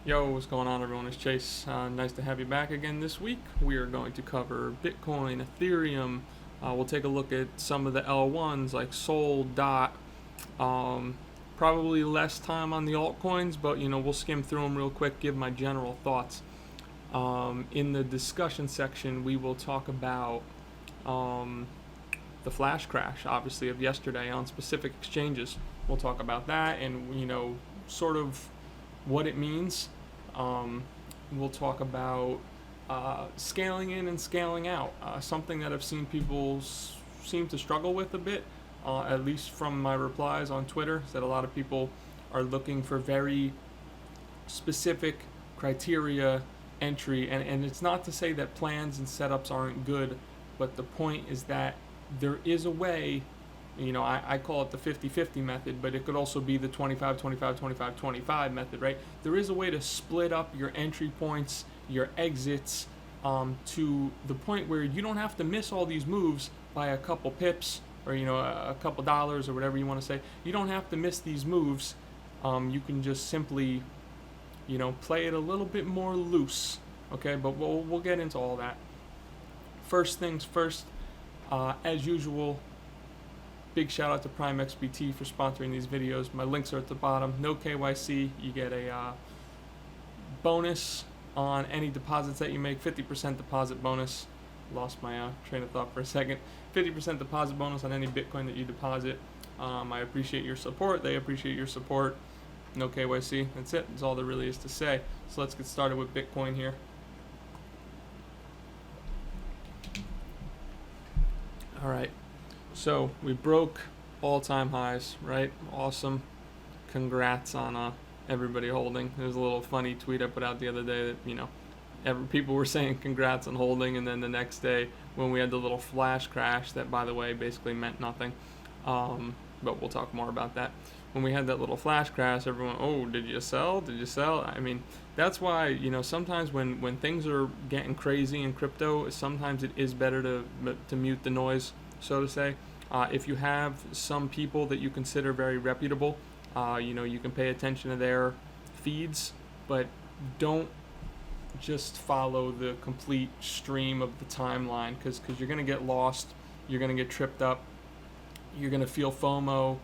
Yo, what's going on, everyone? It's Chase. Nice to have you back again this week. We are going to cover Bitcoin, Ethereum. We'll take a look at some of the L1s like Sol, Dot. Um, Probably less time on the altcoins, but we'll skim through them real quick, give my general thoughts. In the discussion section, we will talk about the flash crash, obviously, of yesterday on specific exchanges. We'll talk about that and, sort of what it means. We'll talk about scaling in and scaling out, something that I've seen people seem to struggle with a bit, at least from my replies on Twitter, is that a lot of people are looking for very specific criteria entry, and it's not to say that plans and setups aren't good, but the point is that there is a way. I call it the 50-50 method, but it could also be the 25-25-25-25 method, right? There is a way to split up your entry points, your exits, to the point where you don't have to miss all these moves by a couple pips or, a couple dollars or whatever you want to say. You don't have to miss these moves. You can just simply, play it a little bit more loose, okay? But we'll get into all that. First things first, as usual, big shout out to Prime XBT for sponsoring these videos. My links are at the bottom. No KYC. You get a bonus on any deposits that you make. 50% deposit bonus. Lost my train of thought for a second. 50% deposit bonus on any Bitcoin that you deposit. I appreciate your support. They appreciate your support. No KYC. That's it. That's all there really is to say. So let's get started with Bitcoin here. All right. So we broke all-time highs, right? Awesome. Congrats on everybody holding. There's a little funny tweet I put out the other day that, people were saying congrats on holding, and then the next day when we had the little flash crash that, by the way, basically meant nothing. But we'll talk more about that. When we had that little flash crash, everyone, oh, did you sell? Did you sell? I mean, that's why, sometimes when things are getting crazy in crypto, sometimes it is better to mute the noise, so to say. If you have some people that you consider very reputable, you can pay attention to their feeds, but don't just follow the complete stream of the timeline, because you're going to get lost, you're going to get tripped up, you're going to feel FOMO,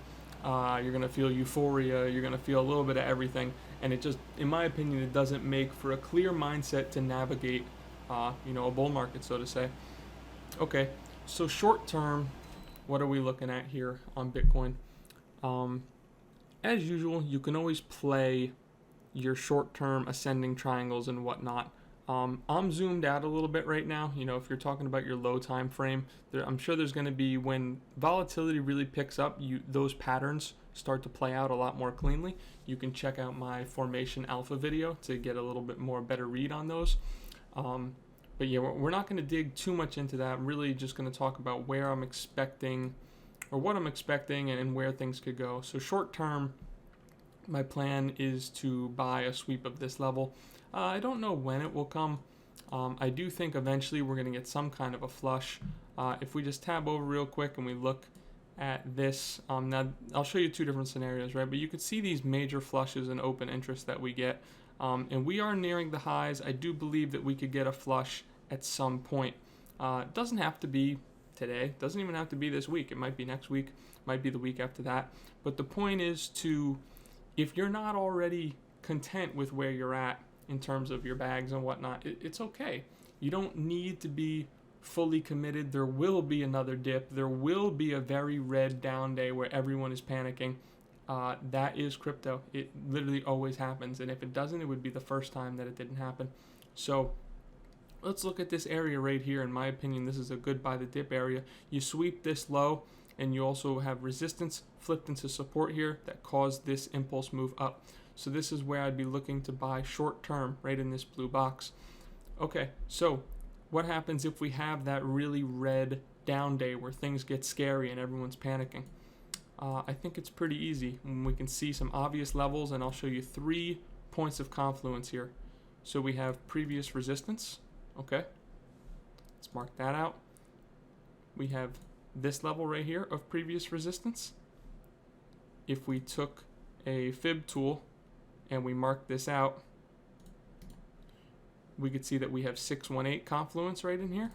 you're going to feel euphoria, you're going to feel a little bit of everything, and it just, in my opinion, it doesn't make for a clear mindset to navigate, a bull market, so to say. Okay, so short term, what are we looking at here on Bitcoin? As usual, you can always play your short-term ascending triangles and whatnot. I'm zoomed out a little bit right now. If you're talking about your low time frame, I'm sure there's going to be, when volatility really picks up, those patterns start to play out a lot more cleanly. You can check out my formation alpha video to get a little bit more better read on those. But yeah, we're not going to dig too much into that. I'm really just going to talk about where I'm expecting, or what I'm expecting, and where things could go. So short term, my plan is to buy a sweep of this level. I don't know when it will come. I do think eventually we're going to get some kind of a flush. If we just tab over real quick and we look at this, now I'll show you two different scenarios, right? But you could see these major flushes and open interest that we get. And we are nearing the highs. I do believe that we could get a flush at some point. It doesn't have to be today. It doesn't even have to be this week. It might be next week. Might be the week after that. But the point is if you're not already content with where you're at in terms of your bags and whatnot, it's okay. You don't need to be fully committed. There will be another dip. There will be a very red down day where everyone is panicking. That is crypto. It literally always happens. And if it doesn't, it would be the first time that it didn't happen. So let's look at this area right here. In my opinion, this is a good buy the dip area. You sweep this low, and you also have resistance flipped into support here that caused this impulse move up. So this is where I'd be looking to buy short term, right in this blue box. Okay, so what happens if we have that really red down day where things get scary and everyone's panicking? I think it's pretty easy. We can see some obvious levels, and I'll show you 3 points of confluence here. So we have previous resistance. Okay, let's mark that out. We have this level right here of previous resistance. If we took a fib tool and we mark this out, we could see that we have 618 confluence right in here.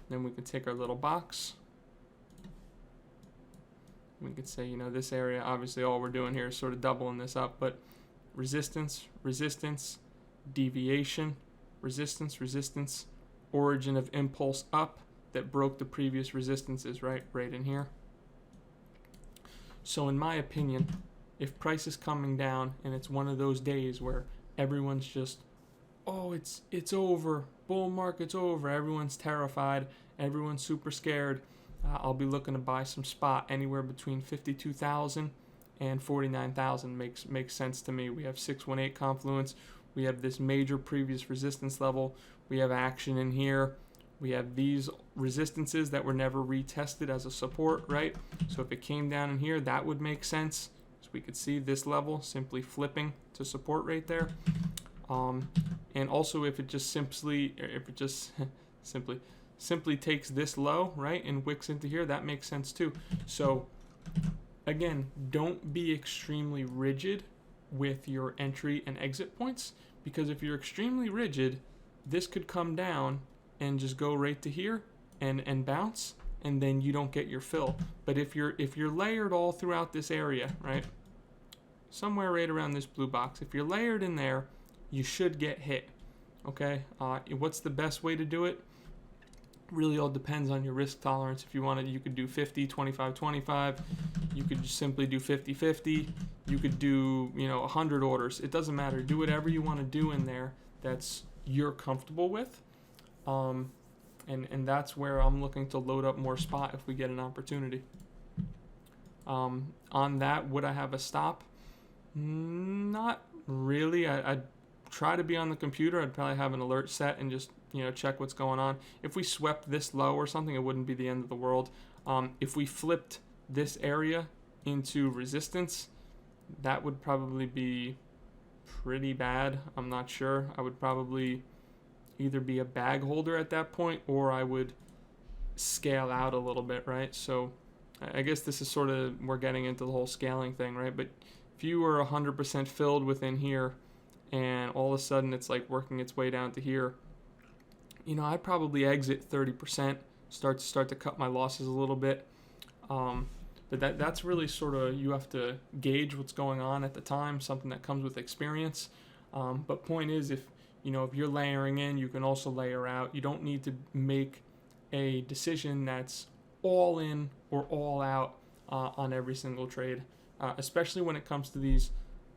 Then we could take our little box. We could say, you know, this area, obviously all we're doing here is sort of doubling this up, but resistance, resistance, deviation, resistance, resistance, origin of impulse up that broke the previous resistances, right in here. So in my opinion, if price is coming down and it's one of those days where everyone's just, oh, it's over, bull market's over, everyone's terrified, everyone's super scared, I'll be looking to buy some spot anywhere between 52,000 and 49,000 makes sense to me. We have 618 confluence. We have this major previous resistance level. We have action in here. We have these resistances that were never retested as a support, right? So if it came down in here, that would make sense. So we could see this level simply flipping to support right there. And also if it just simply takes this low, right, and wicks into here, that makes sense too. So again, don't be extremely rigid with your entry and exit points, because if you're extremely rigid, this could come down and just go right to here and bounce, and then you don't get your fill. But if you're layered all throughout this area, right, somewhere right around this blue box, if you're layered in there, you should get hit. Okay, what's the best way to do it? Really all depends on your risk tolerance. If you wanted, you could do 50, 25, 25. You could just simply do 50, 50. You could do, 100 orders. It doesn't matter. Do whatever you want to do in there that's you're comfortable with. And that's where I'm looking to load up more spot if we get an opportunity. On that, would I have a stop? Not really. I'd try to be on the computer. I'd probably have an alert set and just check what's going on. If we swept this low or something, it wouldn't be the end of the world. If we flipped this area into resistance, that would probably be pretty bad. I'm not sure. I would probably either be a bag holder at that point, or I would scale out a little bit, right? So I guess this is sort of, we're getting into the whole scaling thing, right? But if you were 100% filled within here and all of a sudden it's like working its way down to here, I'd probably exit 30%, start to cut my losses a little bit. But that's really sort of, you have to gauge what's going on at the time, something that comes with experience. But point is, if you're layering in, you can also layer out. You don't need to make a decision that's all in or all out on every single trade, especially when it comes to these,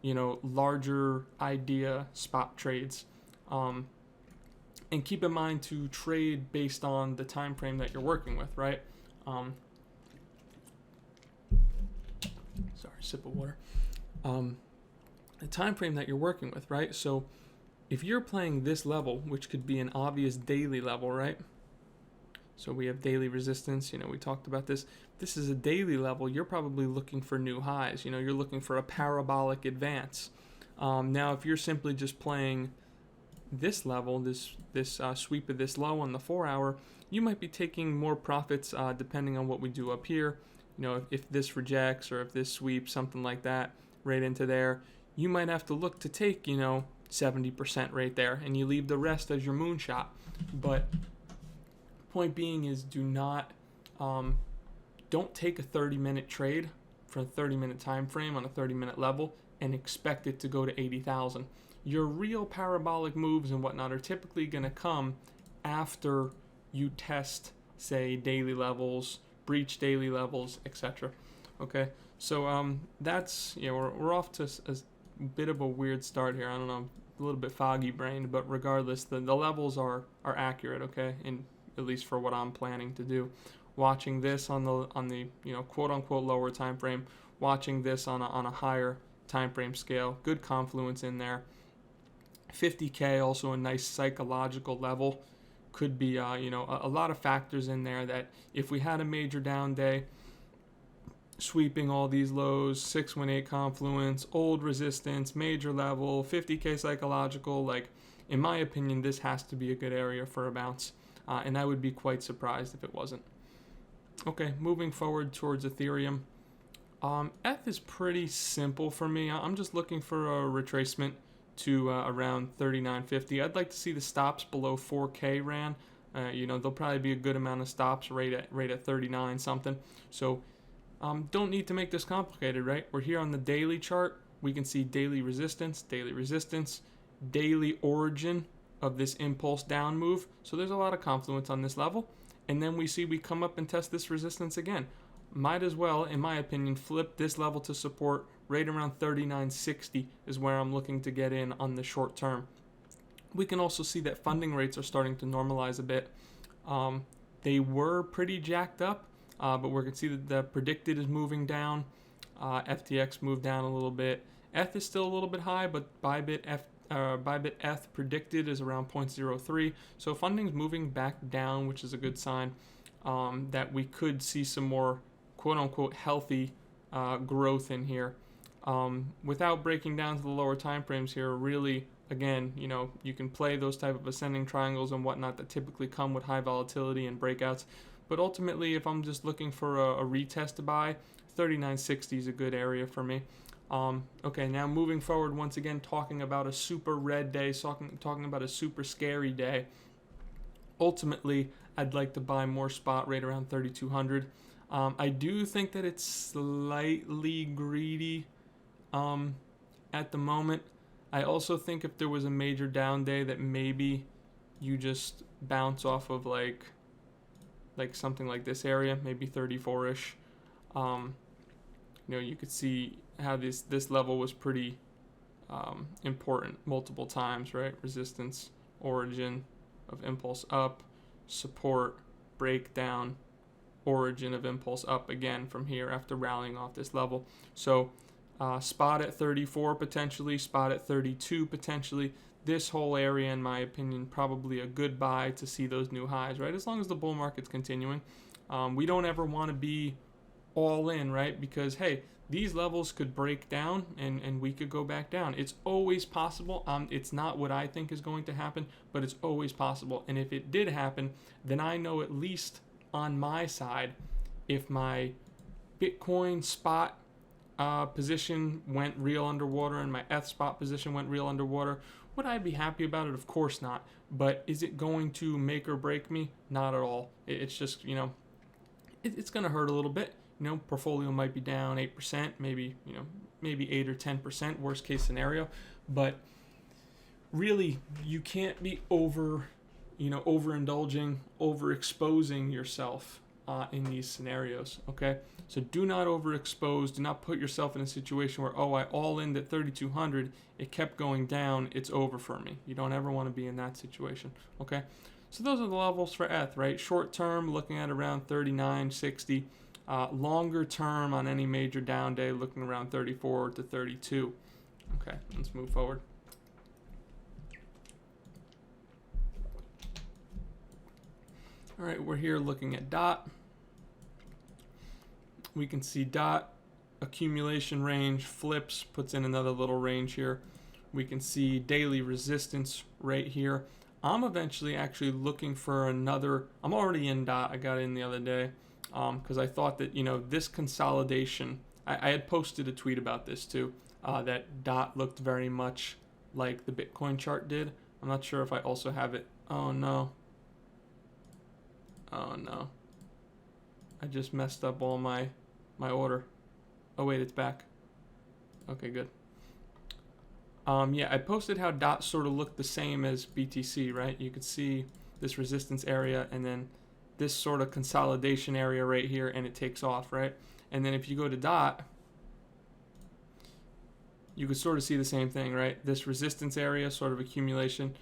larger idea spot trades. And keep in mind to trade based on the time frame that you're working with, right? Sorry, sip of water. The time frame that you're working with, right? So if you're playing this level, which could be an obvious daily level, right? So we have daily resistance, we talked about this. This is a daily level. You're probably looking for new highs. You're looking for a parabolic advance. Now, if you're simply just playing this level, this sweep of this low on the 4 hour, you might be taking more profits depending on what we do up here. If this rejects or if this sweeps, something like that, right into there, you might have to look to take, 70% right there, and you leave the rest as your moonshot. But point being is, don't take a 30-minute trade for a 30-minute time frame on a 30-minute level and expect it to go to 80,000. Your real parabolic moves and whatnot are typically going to come after you test, say, daily levels, breach daily levels, etc. Okay, so that's, we're off to a bit of a weird start here. I don't know, a little bit foggy brained, but regardless, the levels are accurate, okay, and at least for what I'm planning to do. Watching this on the quote unquote lower time frame, watching this on a higher time frame scale, good confluence in there. 50K, also a nice psychological level. Could be a lot of factors in there that if we had a major down day, sweeping all these lows, 618 confluence, old resistance, major level, 50K psychological, like, in my opinion, this has to be a good area for a bounce, and I would be quite surprised if it wasn't. Okay, moving forward towards Ethereum. ETH is pretty simple for me. I'm just looking for a retracement to around 39.50. I'd like to see the stops below 4K ran. There'll probably be a good amount of stops right at 39 something. So don't need to make this complicated, right? We're here on the daily chart. We can see daily resistance, daily origin of this impulse down move. So there's a lot of confluence on this level. And then we come up and test this resistance again. Might as well, in my opinion, flip this level to support right around 39.60 is where I'm looking to get in on the short term. We can also see that funding rates are starting to normalize a bit. They were pretty jacked up, but we can see that the predicted is moving down. FTX moved down a little bit. ETH is still a little bit high, but Bybit ETH predicted is around 0.03. So funding's moving back down, which is a good sign that we could see some more quote-unquote healthy growth in here. Without breaking down to the lower time frames here, really, again, you can play those type of ascending triangles and whatnot that typically come with high volatility and breakouts. But ultimately, if I'm just looking for a retest to buy, 39.60 is a good area for me. Okay, now moving forward, once again, talking about a super red day, talking about a super scary day. Ultimately, I'd like to buy more spot right around 3,200. I do think that it's slightly greedy at the moment. I also think if there was a major down day that maybe you just bounce off of like something like this area, maybe 34-ish. You could see how this level was pretty important multiple times, right? Resistance, origin of impulse up, support, breakdown, origin of impulse up again from here after rallying off this level. So spot at 34 potentially, spot at 32 potentially. This whole area, in my opinion, probably a good buy to see those new highs, right? As long as the bull market's continuing. We don't ever want to be all in, right? Because, hey, these levels could break down and we could go back down. It's always possible. It's not what I think is going to happen, but it's always possible. And if it did happen, then I know at least on my side, if my Bitcoin spot position went real underwater and my ETH spot position went real underwater, would I be happy about it? Of course not. But is it going to make or break me? Not at all. It's just, it's going to hurt a little bit. Portfolio might be down 8%, maybe 8 or 10%, worst case scenario. But really, you can't be overindulging, overexposing yourself in these scenarios, okay? So do not overexpose. Do not put yourself in a situation where, I all in at 3,200, it kept going down, it's over for me. You don't ever want to be in that situation, okay? So those are the levels for ETH, right? Short term, looking at around 39.60. Longer term on any major down day, looking around 34 to 32. Okay, let's move forward. All right, we're here looking at DOT. We can see DOT accumulation range, flips, puts in another little range here. We can see daily resistance right here. I'm eventually actually looking for another. I'm already in DOT. I got in the other day because I thought that, this consolidation, I had posted a tweet about this too, that DOT looked very much like the Bitcoin chart did. I'm not sure if I also have it. Oh no. I just messed up all my order. Oh wait, it's back. Okay, good. I posted how DOT sort of looked the same as BTC, right? You could see this resistance area and then this sort of consolidation area right here, and it takes off, right? And then if you go to DOT, you could sort of see the same thing, right? This resistance area, sort of accumulation,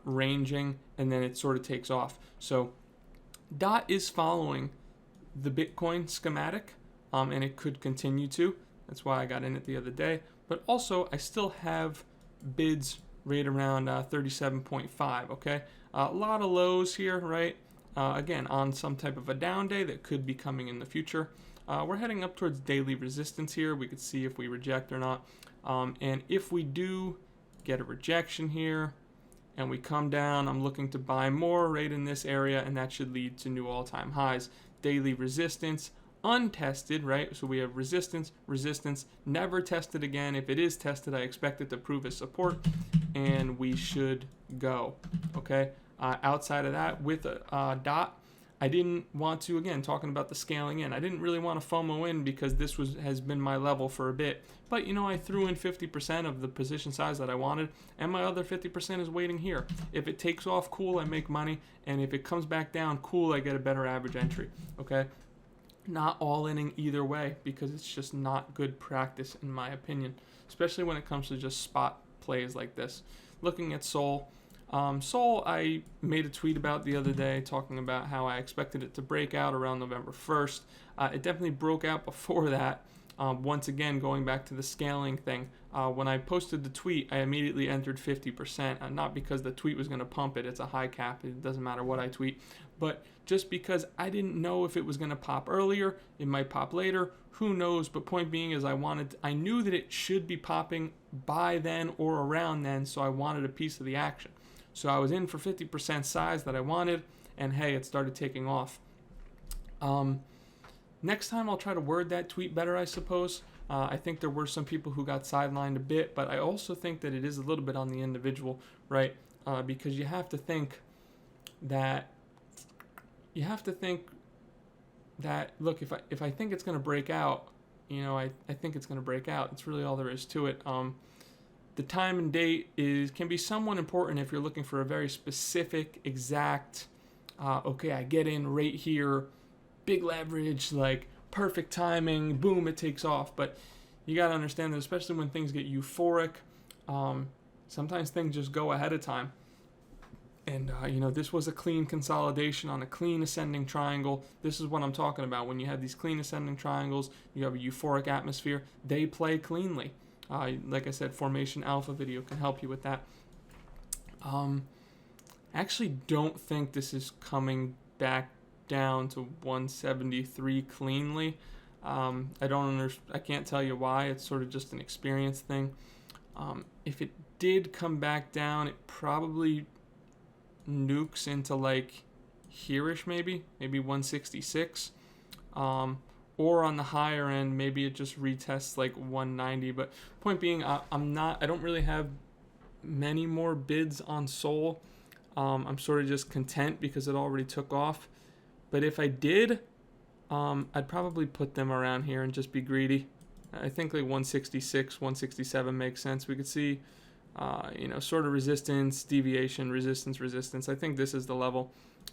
ranging, and then it sort of takes off. So DOT is following the Bitcoin schematic, and it could continue to. That's why I got in it the other day. But also, I still have bids right around 37.5, okay? A lot of lows here, right? Again, on some type of a down day that could be coming in the future. We're heading up towards daily resistance here. We could see if we reject or not. And if we do get a rejection here and we come down, I'm looking to buy more right in this area, and that should lead to new all-time highs. Daily resistance untested, right? So we have resistance, resistance, never tested again. If it is tested, I expect it to prove its support, and we should go, okay? Outside of that, with a dot, I didn't want to, again, talking about the scaling in, I didn't really want to FOMO in because this has been my level for a bit. But, I threw in 50% of the position size that I wanted, and my other 50% is waiting here. If it takes off, cool, I make money. And if it comes back down, cool, I get a better average entry, okay? Not all inning either way because it's just not good practice in my opinion, especially when it comes to just spot plays like this. Looking at Sol, I made a tweet about the other day talking about how I expected it to break out around November 1st. It definitely broke out before that. Once again, going back to the scaling thing, when I posted the tweet, I immediately entered 50%, not because the tweet was going to pump it. It's a high cap. It doesn't matter what I tweet. But just because I didn't know if it was going to pop earlier, it might pop later, who knows? But point being is I knew that it should be popping by then or around then, so I wanted a piece of the action. So I was in for 50% size that I wanted, and hey, it started taking off. Next time I'll try to word that tweet better, I suppose. I think there were some people who got sidelined a bit, but I also think that it is a little bit on the individual, right? Because you have to think that, look, if I think it's going to break out, I think it's going to break out. It's really all there is to it. The time and date can be somewhat important if you're looking for a very specific, exact, okay, I get in right here, big leverage, like perfect timing, boom, it takes off. But you got to understand that especially when things get euphoric, sometimes things just go ahead of time. And, this was a clean consolidation on a clean ascending triangle. This is what I'm talking about. When you have these clean ascending triangles, you have a euphoric atmosphere, they play cleanly. Like I said, Formation Alpha video can help you with that. I actually don't think this is coming back down to 173 cleanly. I can't tell you why. It's sort of just an experience thing. If it did come back down, it probably nukes into like here-ish, maybe 166. Or on the higher end, maybe it just retests like 190. But point being, I don't really have many more bids on Sol. I'm sort of just content because it already took off. But if I did, I'd probably put them around here and just be greedy. I think like 166, 167 makes sense. We could see, sort of resistance, deviation, resistance. I think this is the level.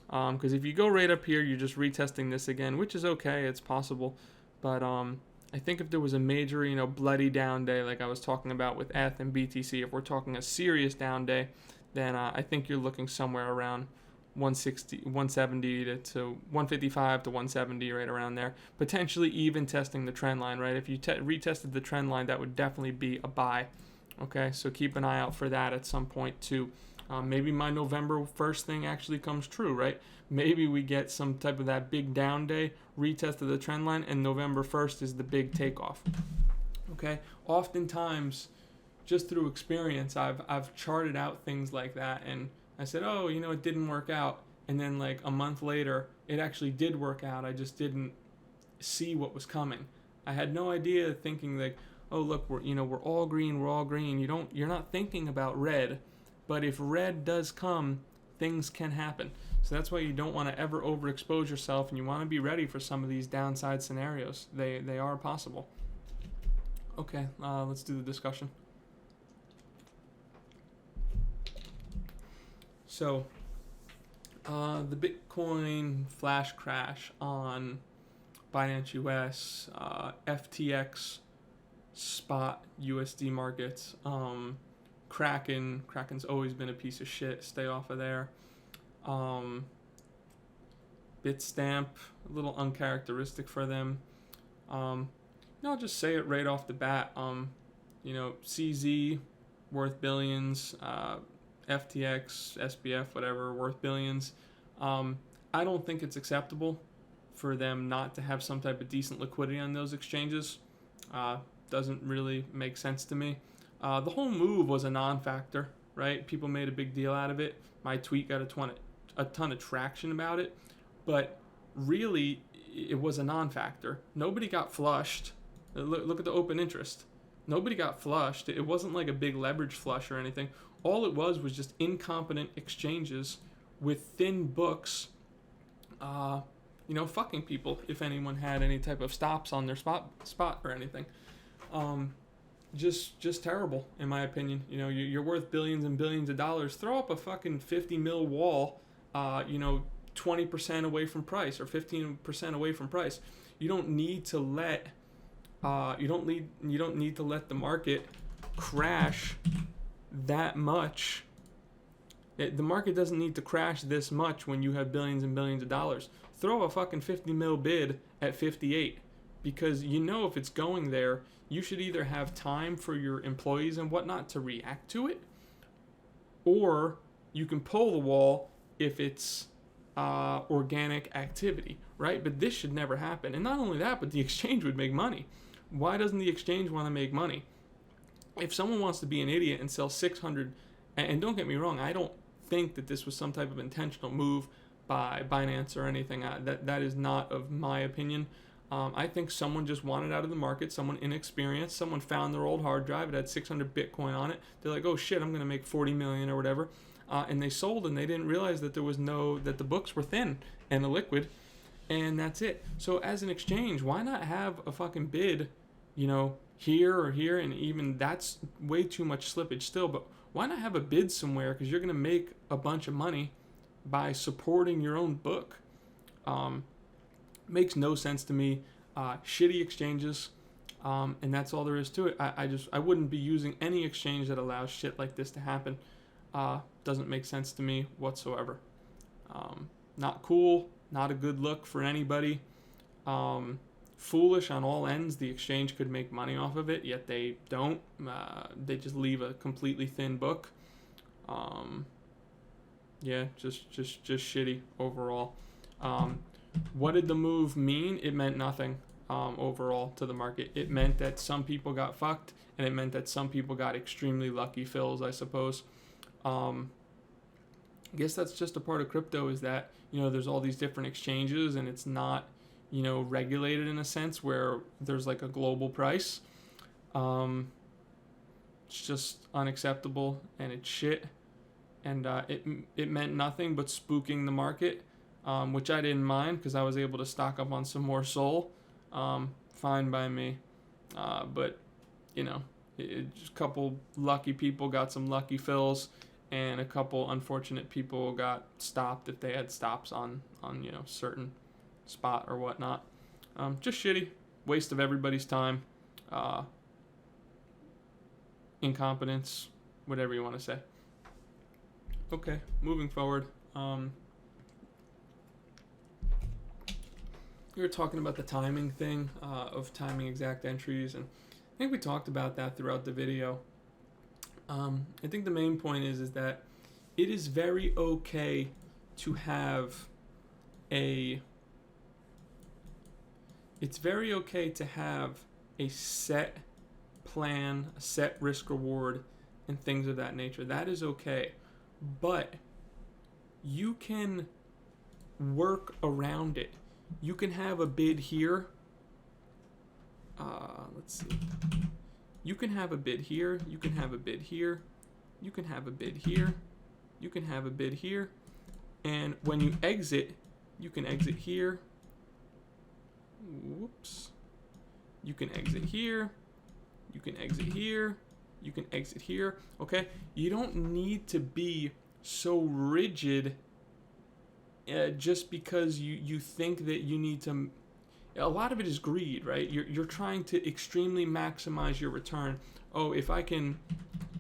Because if you go right up here, you're just retesting this again, which is okay. It's possible. But I think if there was a major, bloody down day like I was talking about with ETH and BTC, if we're talking a serious down day, then I think you're looking somewhere around 170 to 155 to 170, right around there. Potentially even testing the trend line, right? If you retested the trend line, that would definitely be a buy. Okay, so keep an eye out for that at some point too. Maybe my November 1st thing actually comes true, right? Maybe we get some type of that big down day, retest of the trend line, and November 1st is the big takeoff. Okay? Oftentimes, just through experience, I've charted out things like that, and I said, oh, it didn't work out. And then like a month later, it actually did work out. I just didn't see what was coming. I had no idea, thinking like, oh, look, we're all green, You're not thinking about red. But if red does come, things can happen. So that's why you don't want to ever overexpose yourself, and you want to be ready for some of these downside scenarios. They are possible. Okay, let's do the discussion. So, the Bitcoin flash crash on Binance US, FTX, spot USD markets, Kraken's always been a piece of shit. Stay off of there. Bitstamp, a little uncharacteristic for them. I'll just say it right off the bat. CZ, worth billions. FTX, SBF, whatever, worth billions. I don't think it's acceptable for them not to have some type of decent liquidity on those exchanges. Doesn't really make sense to me. The whole move was a non-factor, right? People made a big deal out of it. My tweet got a ton of traction about it. But really, it was a non-factor. Nobody got flushed. Look at the open interest. Nobody got flushed. It wasn't like a big leverage flush or anything. All it was just incompetent exchanges with thin books, fucking people, if anyone had any type of stops on their spot or anything. Just terrible, in my opinion. You're worth billions and billions of dollars. Throw up a fucking 50 mil wall, 20% away from price or 15% away from price. You don't need to let the market crash that much. The market doesn't need to crash this much when you have billions and billions of dollars. Throw a fucking 50 mil bid at 58, because if it's going there, you should either have time for your employees and whatnot to react to it, or you can pull the wall if it's organic activity, right? But this should never happen. And not only that, but the exchange would make money. Why doesn't the exchange want to make money? If someone wants to be an idiot and sell 600, and don't get me wrong, I don't think that this was some type of intentional move by Binance or anything. That is not of my opinion. I think someone just wanted out of the market, someone inexperienced, someone found their old hard drive, it had 600 Bitcoin on it. They're like, oh shit, I'm going to make 40 million or whatever. And they sold, and they didn't realize that that the books were thin and illiquid, and that's it. So as an exchange, why not have a fucking bid, here or here, and even that's way too much slippage still, but why not have a bid somewhere, because you're going to make a bunch of money by supporting your own book. Makes no sense to me. Shitty exchanges, and that's all there is to it. I wouldn't be using any exchange that allows shit like this to happen. Doesn't make sense to me whatsoever. Not cool, not a good look for anybody. Foolish on all ends. The exchange could make money off of it, yet they don't. They just leave a completely thin book. Just shitty overall. What did the move mean? It meant nothing overall to the market. It meant that some people got fucked, and it meant that some people got extremely lucky fills, I suppose. I guess that's just a part of crypto, is that, there's all these different exchanges, and it's not, regulated in a sense where there's like a global price. It's just unacceptable, and it's shit. And it meant nothing but spooking the market, which I didn't mind, because I was able to stock up on some more Sol. Fine by me. But, just a couple lucky people got some lucky fills, and a couple unfortunate people got stopped if they had stops on certain spot or whatnot. Just shitty. Waste of everybody's time. Incompetence. Whatever you want to say. Okay, moving forward. We were talking about the timing thing, of timing exact entries, and I think we talked about that throughout the video. I think the main point is that it is very okay to have a set plan, a set risk reward, and things of that nature. That is okay. But you can work around it. You can have a bid here. Let's see. You can have a bid here. You can have a bid here. You can have a bid here. You can have a bid here. And when you exit, you can exit here. Whoops. You can exit here. You can exit here. You can exit here. Okay? You don't need to be so rigid just because you think that you need to. A lot of it is greed, right? You're trying to extremely maximize your return. Oh, if I can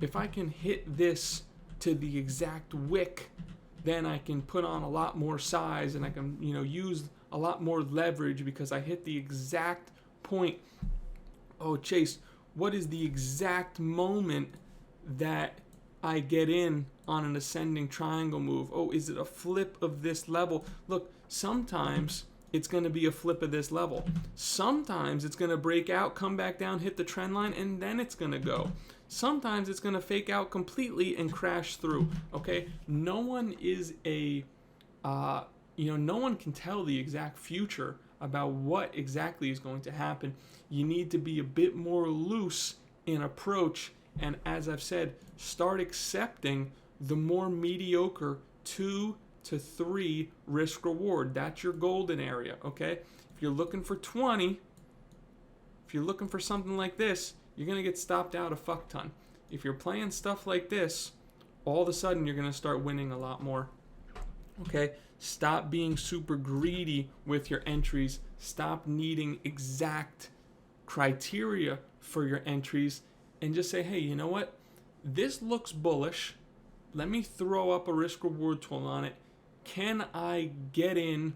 hit this to the exact wick, then I can put on a lot more size, and I can use a lot more leverage because I hit the exact point. Oh, Chase, what is the exact moment that I get in on an ascending triangle move? Oh, is it a flip of this level? Look, sometimes it's going to be a flip of this level. Sometimes it's going to break out, come back down, hit the trend line, and then it's going to go. Sometimes it's going to fake out completely and crash through. Okay? No one is no one can tell the exact future about what exactly is going to happen. You need to be a bit more loose in approach, and as I've said, start accepting the more mediocre 2 to 3 risk reward. That's your golden area, okay? If you're looking for 20, if you're looking for something like this, you're going to get stopped out a fuck ton. If you're playing stuff like this, all of a sudden you're going to start winning a lot more. Okay? Stop being super greedy with your entries. Stop needing exact criteria for your entries and just say, hey, you know what? This looks bullish. Let me throw up a risk reward tool on it. Can I get in?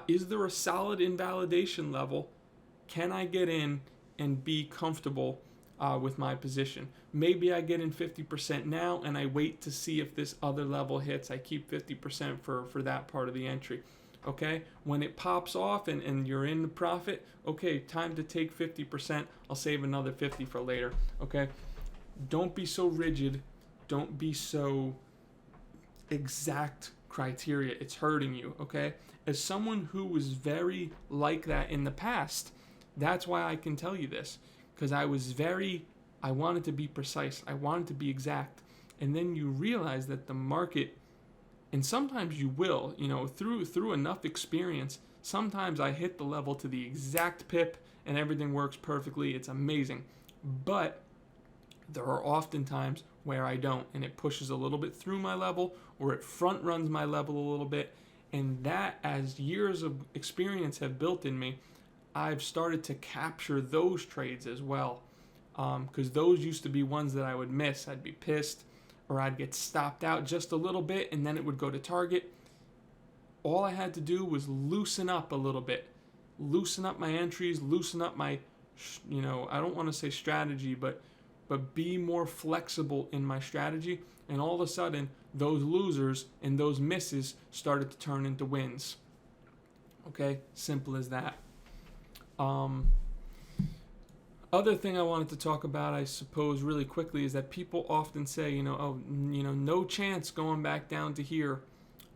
Is there a solid invalidation level? Can I get in and be comfortable with my position? Maybe I get in 50% now and I wait to see if this other level hits. I keep 50% for that part of the entry. Okay? When it pops off and you're in the profit, okay, time to take 50%. I'll save another 50 for later. Okay? Don't be so rigid. Don't be so exact criteria. It's hurting you, okay? As someone who was very like that in the past, that's why I can tell you this, because I wanted to be precise. I wanted to be exact. And then you realize that the market, and sometimes you will, through enough experience, sometimes I hit the level to the exact pip and everything works perfectly. It's amazing. But there are often times where I don't, and it pushes a little bit through my level, or it front runs my level a little bit. And that, as years of experience have built in me, I've started to capture those trades as well, because those used to be ones that I would miss. I'd be pissed, or I'd get stopped out just a little bit, and then it would go to target. All I had to do was loosen up a little bit, loosen up my entries, loosen up my, I don't want to say strategy, but be more flexible in my strategy, and all of a sudden, those losers and those misses started to turn into wins. Okay, simple as that. Other thing I wanted to talk about, I suppose, really quickly is that people often say, no chance going back down to here.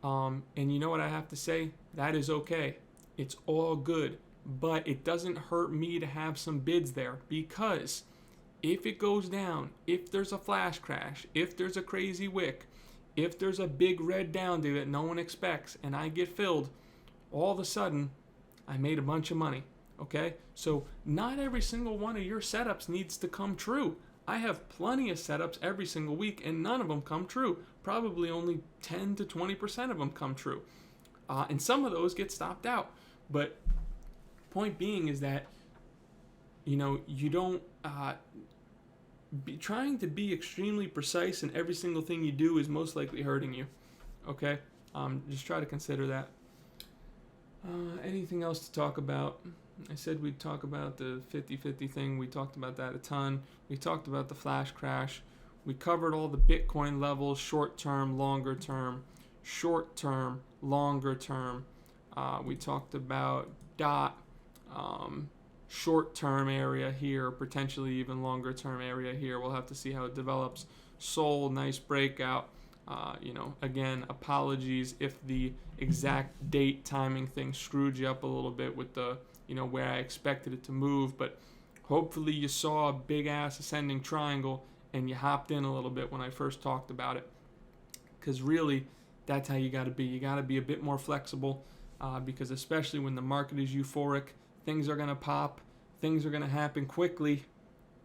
And you know what I have to say? That is okay. It's all good. But it doesn't hurt me to have some bids there, because if it goes down, if there's a flash crash, if there's a crazy wick, if there's a big red down day that no one expects and I get filled, all of a sudden I made a bunch of money. Okay? So not every single one of your setups needs to come true. I have plenty of setups every single week and none of them come true. Probably only 10 to 20% of them come true. And some of those get stopped out. But point being is that, you don't... trying to be extremely precise in every single thing you do is most likely hurting you. Okay? Just try to consider that. Anything else to talk about? I said we'd talk about the 50-50 thing. We talked about that a ton. We talked about the flash crash. We covered all the Bitcoin levels, short term, longer term, short term, longer term. We talked about DOT, short term area here, potentially even longer term area here. We'll have to see how it develops. Sol, nice breakout. Again, apologies if the exact date timing thing screwed you up a little bit with the, where I expected it to move, but hopefully you saw a big ass ascending triangle and you hopped in a little bit when I first talked about it, because really that's how you got to be. You got to be a bit more flexible, because especially when the market is euphoric, things are going to pop, things are going to happen quickly.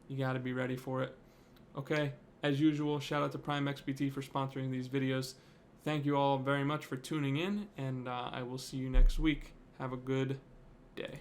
You got to be ready for it. Okay, as usual, shout out to Prime XBT for sponsoring these videos. Thank you all very much for tuning in, and I will see you next week. Have a good day.